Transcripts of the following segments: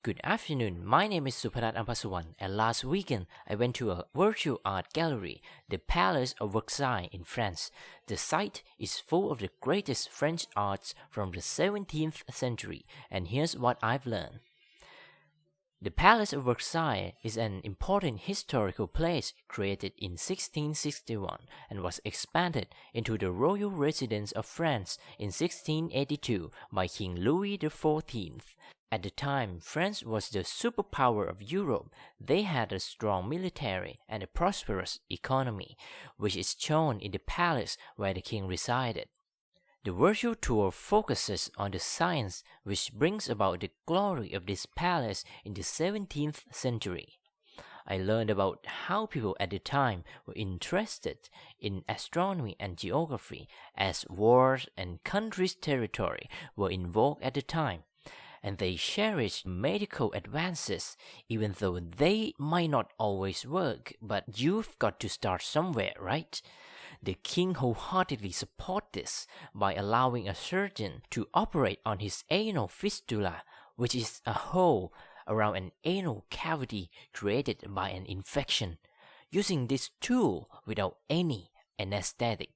Good afternoon, my name is Suparat Ampasuwan, and last weekend I went to a virtual art gallery, the Palace of Versailles in France. The site is full of the greatest French arts from the 17th century, and here's what I've learned. The Palace of Versailles is an important historical place created in 1661 and was expanded into the royal residence of France in 1682 by King Louis XIV. At the time, France was the superpower of Europe. They had a strong military and a prosperous economy, which is shown in the palace where the king resided. The virtual tour focuses on the science which brings about the glory of this palace in the 17th century. I learned about how people at the time were interested in astronomy and geography, as wars and countries' territory were in vogue at the time, and they cherished medical advances, even though they might not always work, but you've got to start somewhere, right? The king wholeheartedly supported this by allowing a surgeon to operate on his anal fistula, which is a hole around an anal cavity created by an infection, using this tool without any anesthetic.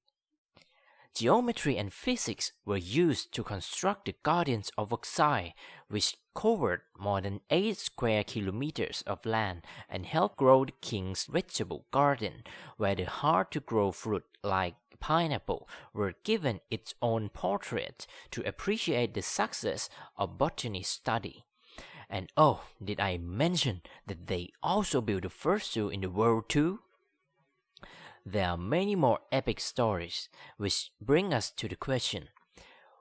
Geometry and physics were used to construct the Gardens of Versailles, which covered more than 8 square kilometers of land and helped grow the king's vegetable garden, where the hard-to-grow fruit like pineapple were given its own portrait to appreciate the success of botany study. And oh, did I mention that they also built the first zoo in the world too? There are many more epic stories, which bring us to the question,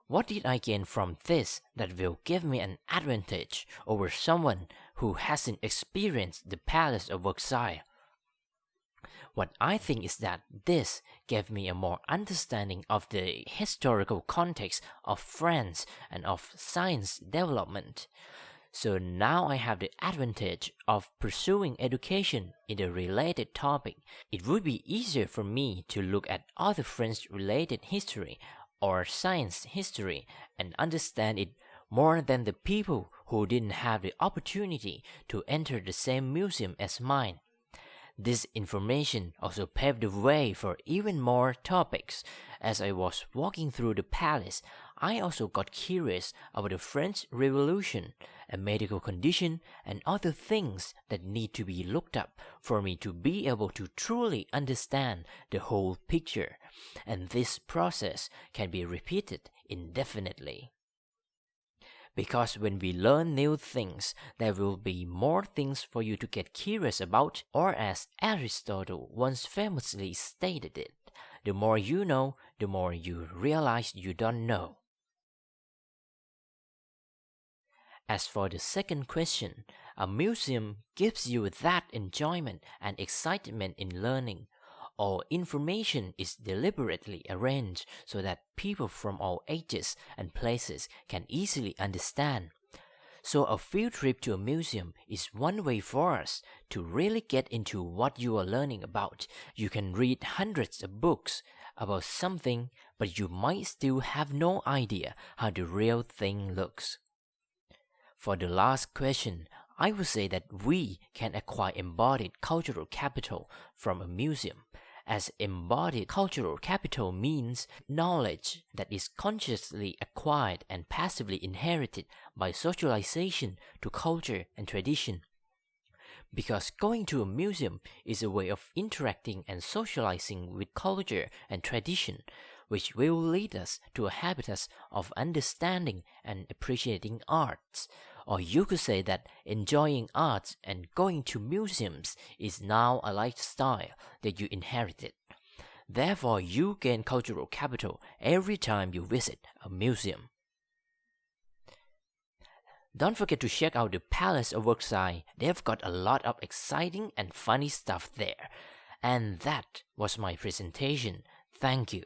what did I gain from this that will give me an advantage over someone who hasn't experienced the Palace of Versailles? What I think is that this gave me a more understanding of the historical context of France and of science development. So now I have the advantage of pursuing education in a related topic. It would be easier for me to look at other French-related history or science history and understand it more than the people who didn't have the opportunity to enter the same museum as mine. This information also paved the way for even more topics. As I was walking through the palace, I also got curious about the French Revolution, a medical condition, and other things that need to be looked up for me to be able to truly understand the whole picture. And this process can be repeated indefinitely. Because when we learn new things, there will be more things for you to get curious about, or as Aristotle once famously stated it, the more you know, the more you realize you don't know. As for the second question, a museum gives you that enjoyment and excitement in learning. All information is deliberately arranged so that people from all ages and places can easily understand. So a field trip to a museum is one way for us to really get into what you are learning about. You can read hundreds of books about something, but you might still have no idea how the real thing looks. For the last question, I would say that we can acquire embodied cultural capital from a museum, as embodied cultural capital means knowledge that is consciously acquired and passively inherited by socialization to culture and tradition. Because going to a museum is a way of interacting and socializing with culture and tradition, which will lead us to a habitus of understanding and appreciating arts. Or you could say that enjoying arts and going to museums is now a lifestyle that you inherited. Therefore, you gain cultural capital every time you visit a museum. Don't forget to check out the Palace of Versailles. They've got a lot of exciting and funny stuff there. And that was my presentation. Thank you.